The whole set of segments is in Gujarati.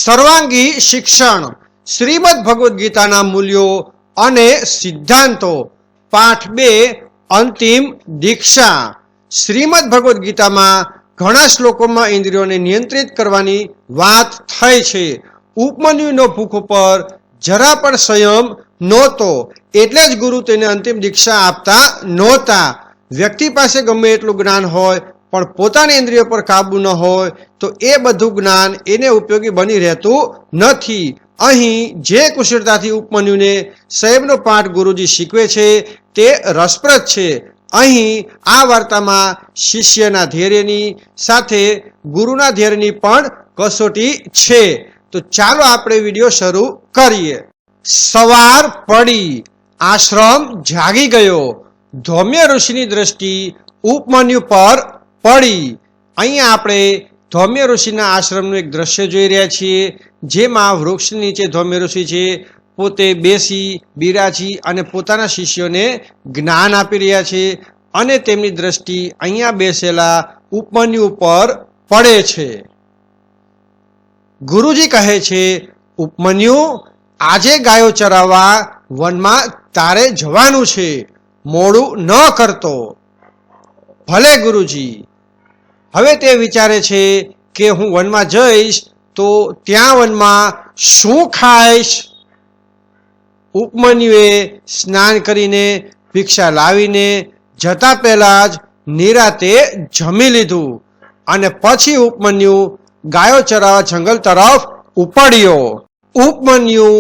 સર્વાંગી શિક્ષણ, શ્રીમદ ભગવદ્ ગીતાના મૂલ્યો અને સિદ્ધાંતો, પાઠ 2, અંતિમ દીક્ષા. શ્રીમદ ભગવદ્ ગીતામાં ઘણા શ્લોકોમાં ઇન્દ્રિયોને નિયંત્રિત કરવાની વાત થઈ છે. ઉપમન્યુનો ભૂખ ઉપર જરા પણ સંયમ નહોતો, એટલે જ ગુરુ તેને અંતિમ દીક્ષા આપતા નહોતા. વ્યક્તિ પાસે ગમે એટલું જ્ઞાન હોય પણ પોતાની ઇન્દ્રિયો પર કાબુ ન હોય તો એ બધું જ્ઞાન એને ઉપયોગી બની રહેતું નથી. અહીં જે કુશળતાથી ઉપમન્યુને સાહેબનો પાઠ ગુરુજી શીખવે છે તે રસપ્રદ છે. અહીં આ વાર્તામાં શિષ્યના ધૈર્યની સાથે ગુરુના ધૈર્યની પણ કસોટી છે. તો ચાલો આપણે વિડીયો શરૂ કરીએ. સવાર પડી, આશ્રમ જાગી ગયો. ધૌમ્ય ઋષિની દ્રષ્ટિ ઉપમન્યુ પર પડી. અહીંયા આપણે ધૌમ્ય ઋષિના આશ્રમનું એક દ્રશ્ય જોઈ રહ્યા છીએ, જેમાં વૃક્ષ નીચે ધૌમ્ય ઋષિ છે, પોતે બેસી બિરાજી અને પોતાના શિષ્યોને જ્ઞાન આપી રહ્યા છે અને તેમની દ્રષ્ટિ અહીંયા બેસેલા ઉપમન્યુ પર પડે છે. ગુરુજી કહે છે, ઉપમન્યુ, આજે ગાયો ચરાવવા વનમાં તારે જવાનું છે, મોડું ન કરતો. ભલે ગુરુજી. હવે તે વિચારે છે કે હું વનમાં જઈશ તો ત્યાં વનમાં શું ખાઈશ. ઉપમન્યુએ સ્નાન કરીને ભિક્ષા લાવીને જતા પહેલા જ નિરાતે જમી લીધું અને પછી ઉપમન્યુ ગાયો ચરાવવા જંગલ તરફ ઉપડ્યો. ઉપમન્યુ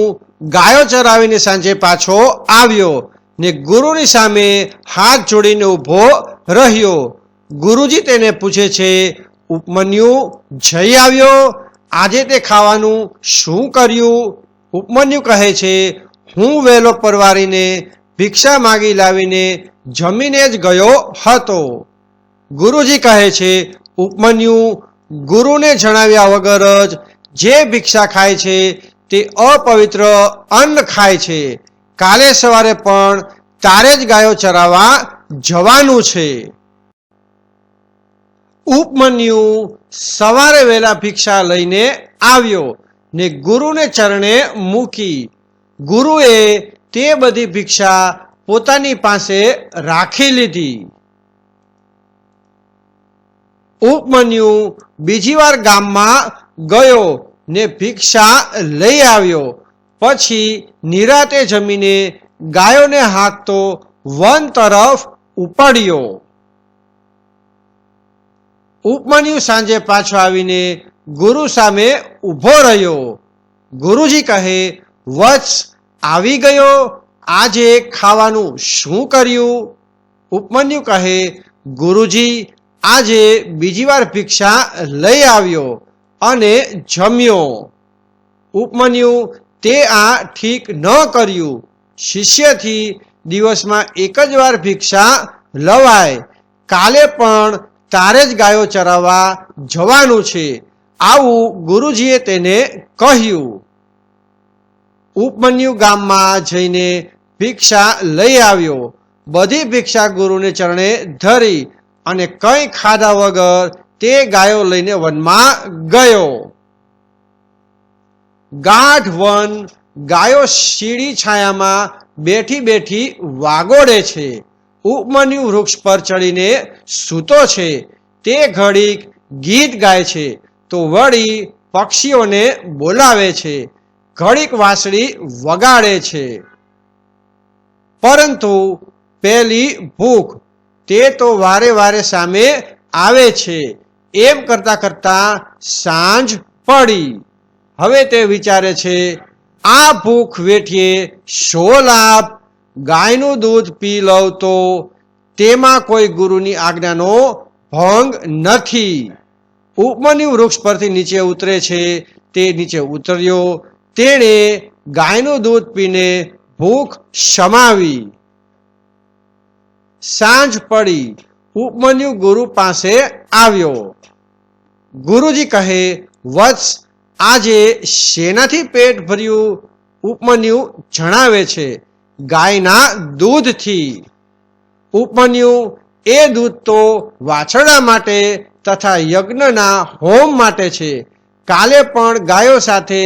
ગાયો ચરાવીને સાંજે પાછો આવ્યો ને ગુરુની સામે હાથ જોડીને ઊભો રહ્યો. ગુરુજી તેને પૂછે છે, ઉપમન્યુ, જઈ આવ્યો? આજે તે ખાવાનું શું કર્યું? ઉપમન્યુ કહે છે, હું વહેલો પરવારીને ભિક્ષા માગી લાવીને જમીને જ ગયો હતો. ગુરુજી કહે છે, ઉપમન્યુ, ગુરુને જણાવ્યા વગર જ જે ભિક્ષા ખાય છે તે અપવિત્ર અન્ન ખાય છે. કાલે સવારે પણ તારે જ ગાયો ચરાવવા જવાનું છે. ઉપમન્યુ સવારે વહેલા ભિક્ષા લઈને આવ્યો ને ગુરુને ચરણે મૂકી. ગુરુએ તે બધી ભિક્ષા પોતાની પાસે રાખી લીધી. ઉપમન્યુ બીજી વાર ગામમાં ગયો ને ભિક્ષા લઈ આવ્યો. પછી નિરાતે જમીને ગાયોને હાંકતો વન તરફ ઉપડ્યો. ઉપમન્યુ સાંજે પાછો આવીને ગુરુ સામે ઊભો રહ્યો. ગુરુજી કહે, વત્સ, આવી ગયો? આજે ખાવાનું શું કર્યું? ઉપમન્યુ કહે, ગુરુજી, આજે બીજી વાર ભિક્ષા લઈ આવ્યો અને જમ્યો. ઉપમન્યુ, તે આ ઠીક ન કર્યું. શિષ્યથી દિવસમાં એક જ વાર ભિક્ષા લવાય. કાલે પણ તારે જ ગાયો ચરાવવા જવાનું છે. આવું ગુરુજીએ તેને કહ્યું. ઉપમન્યુ ગામમાં જઈને ભિક્ષા લઈ આવ્યો. બધી ભિક્ષા ગુરુને ચરણે ધરી અને કંઈ ખાધા વગર તે ગાયો લઈને વનમાં ગયો. ગાઢ વન. ગાયો શીડી છાયામાં બેઠી બેઠી વાગોડે છે. ઉપમન્યુ વૃક્ષ પર ચડીને સૂતો છે. તે ઘડીક ગીત ગાય છે તો વળી પક્ષીઓને બોલાવે છે, ઘડીક વાંસળી વગાડે છે. પરંતુ પેલી ભૂખ, તે તો વારે વારે સામે આવે છે. એમ કરતા કરતા સાંજ પડી. હવે તે વિચારે છે, આ ભૂખ વેઠીએ શો લાભ? ગાયનું દૂધ પી લઉં તો તેમાં કોઈ ગુરુની આજ્ઞાનો ભંગ નથી. ઉપમન્યુ વૃક્ષ પરથી નીચે ઉતરે છે. તે નીચે ઉતર્યો. તેણે ગાયનું દૂધ પીને ભૂખ શમાવી. સાંજ પડી. ઉપમન્યુ ગુરુ પાસે આવ્યો. ગુરુજી કહે, વત્સ, આજે શેનાથી પેટ ભર્યું? ઉપમન્યુ જણાવે છે, ગાયના દૂધથી. ઉપમન્યુ, એ દૂધ તો વાછરડા માટે તથા યજ્ઞના હોમ માટે છે. કાલે પણ ગાયો સાથે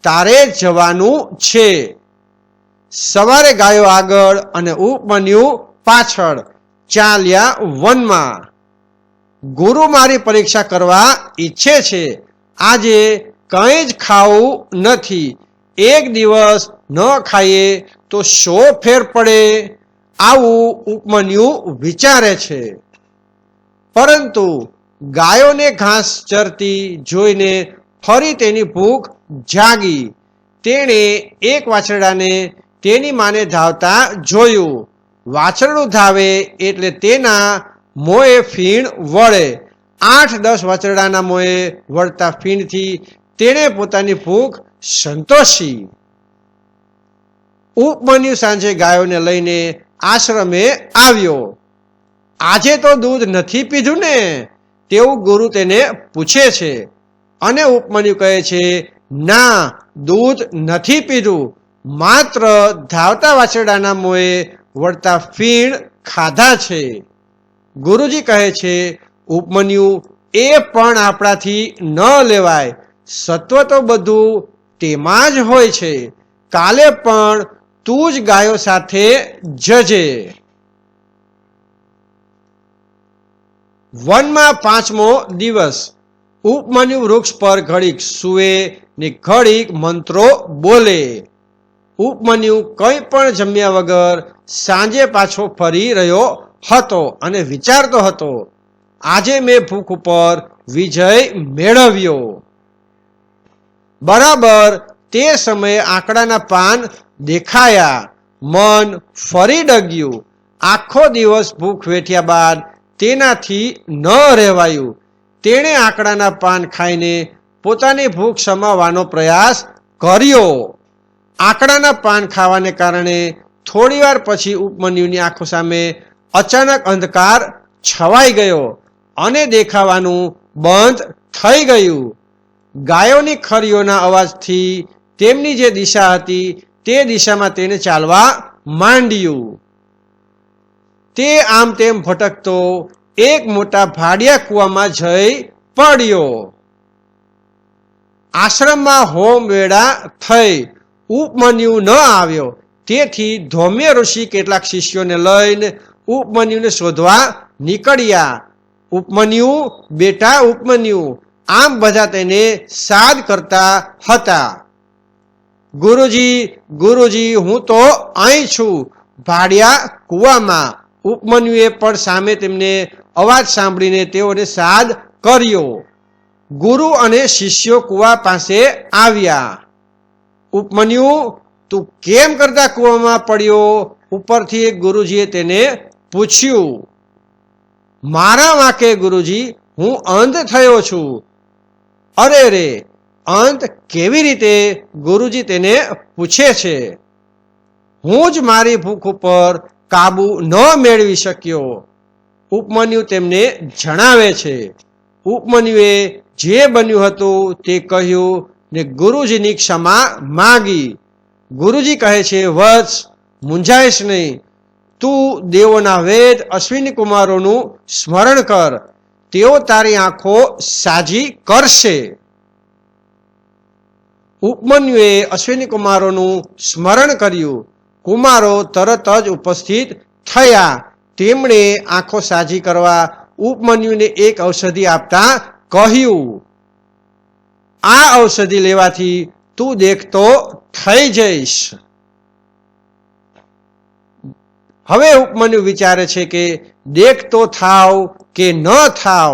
તારે જ જવાનું છે. સવારે ગાયો આગળ અને ઉપમન્યુ પાછળ ચાલ્યા વનમાં. ગુરુ મારી પરીક્ષા કરવા ઈચ્છે છે. આજે કંઈ જ ખાવું નથી. એક દિવસ ન ખાઈએ તો શો ફેર પડે, આવું ઉપમન્યુ વિચારે છે. પરંતુ ગાયોને ઘાસ ચરતી જોઈને ફરી તેની ભૂખ જાગી. તેણે એક વાછરડાને તેની માને ધાવતા જોયું. વાછરડું ધાવે એટલે તેના મોંએ ફીણ વળે. 8-10 વાછરડાના મોંએ વળતા ફીણથી તેણે પોતાની ભૂખ સંતોષી. ઉપમન્યુ સાંજે ગાયોને લઈને આશ્રમે આવ્યો. આજે તો દૂધ નથી પીધું ને, તેવું ગુરુ તેને પૂછે છે. અને ઉપમન્યુ કહે છે, ના, દૂધ નથી પીધું, માત્ર ધાવતા વાછરડાના મોંએ વળતા ફીણ ખાધા છે. ગુરુજી કહે છે, ઉપમન્યુ, એ પણ આપણાથી ન લેવાય. સત્વ તો બધું તેમાં જ હોય છે. કાલે પણ તું જ ગાયો સાથે જજે. વનમાં 5મો દિવસ. ઉપમન્યુ વૃક્ષ પર ઘડીક સૂવે ને ઘડીક મંત્રો બોલે. ઉપમન્યુ કંઈ પણ જમ્યા વગર સાંજે પાછો ફરી રહ્યો હતો અને વિચારતો હતો, આજે મેં ભૂખ ઉપર વિજય મેળવ્યો. બરાબર તે સમયે આંકડાના પાન દેખાયા. મન ફરી ડગ્યું. આખો દિવસ ભૂખ વેઠ્યા બાદ તેનાથી ન રહેવાયું. તેણે આંકડાના પાન ખાઈને પોતાની ભૂખ સમાવવાનો પ્રયાસ કર્યો. આંકડાના પાન ખાવાને કારણે થોડીવાર પછી ઉપમન્યુની આંખો સામે અચાનક અંધકાર છવાઈ ગયો અને દેખાવાનું બંધ થઈ ગયું. ગાયોની ખરીઓના અવાજથી તેમની જે દિશા હતી તે દિશામાં તેને ચાલવા માંડ્યું. તે આમ તેમ ભટકતો એક મોટા ભાડિયા કૂવામાં જઈ પડ્યો. આશ્રમમાં હોમ વેળા થઈ. ઉપમન્યુ ન આવ્યો, તેથી ધૌમ્ય ઋષિ કેટલાક શિષ્યોને લઈને ઉપમન્યુને શોધવા નીકળ્યા. ઉપમન્યુ, બેટા ઉપમન્યુ, આમ બધા તેને સાદ કરતા હતા. ગુરુજી, ગુરુજી, હું તો અહીં છું, ભાડિયા કૂવામાં. ઉપમન્યુએ પણ સામે તેમને અવાજ સાંભળીને તેઓને સાદ કર્યો. ગુરુ અને શિષ્યો કૂવા પાસે આવ્યા. ઉપમન્યુ, તું કેમ કરતા કૂવામાં પડ્યો? ઉપરથી ગુરુજીએ તેને પૂછ્યું. મારા વાંકે ગુરુજી, હું અંધ થયો છું. અરે રે, અંધ કેવી રીતે? ગુરુજી તેને પૂછે છે. હું જ મારી ભૂખ ઉપર કાબુ ન મેળવી શક્યો. ઉપમન્યુ તેમને જણાવે છે. ઉપમન્યુએ જે બન્યું હતું તે કહ્યું ને ગુરુજીની ક્ષમા માંગી. ગુરુજી કહે છે, વત્સ, મૂંઝાઈશ નહીં. તું દેવોના વેદ અશ્વિની કુમારોનું સ્મરણ કર. તેઓ તારી આંખો સાજી કરશે. ઉપમન્યુએ અશ્વિની કુમારોનું સ્મરણ કર્યું. કુમારો તરત જ ઉપસ્થિત થયા. તેમણે આંખો સાજી કરવા ઉપમન્યુને એક ઔષધિ આપતા કહ્યું, આ ઔષધિ લેવાથી તું દેખતો થઈ જઈશ. હવે ઉપમન્યુ વિચારે છે કે દેખતો થાવ કે ન થાવ,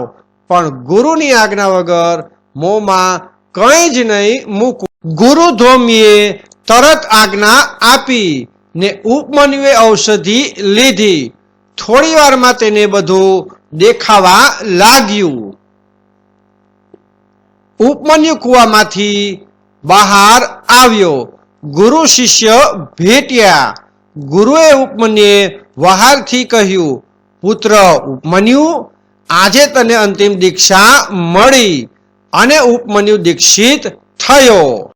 પણ ગુરુની આજ્ઞા વગર મોંમાં કંઈ જ નહીં મૂકવું. ગુરુ ધૌમ્યે તરત આજ્ઞા આપી ને ઉપમન્યુએ ઔષધિ લીધી. થોડી વારમાં તેને બધું દેખાવા લાગ્યું. ઉપમન્યુ કૂવામાંથી બહાર આવ્યો. ગુરુ શિષ્ય ભેટ્યા. ગુરુએ ઉપમન્યુએ વહારથી કહ્યું, પુત્ર ઉપમન્યુ, આજે તને અંતિમ દીક્ષા મળી. અને ઉપમન્યુ દીક્ષિત થયો.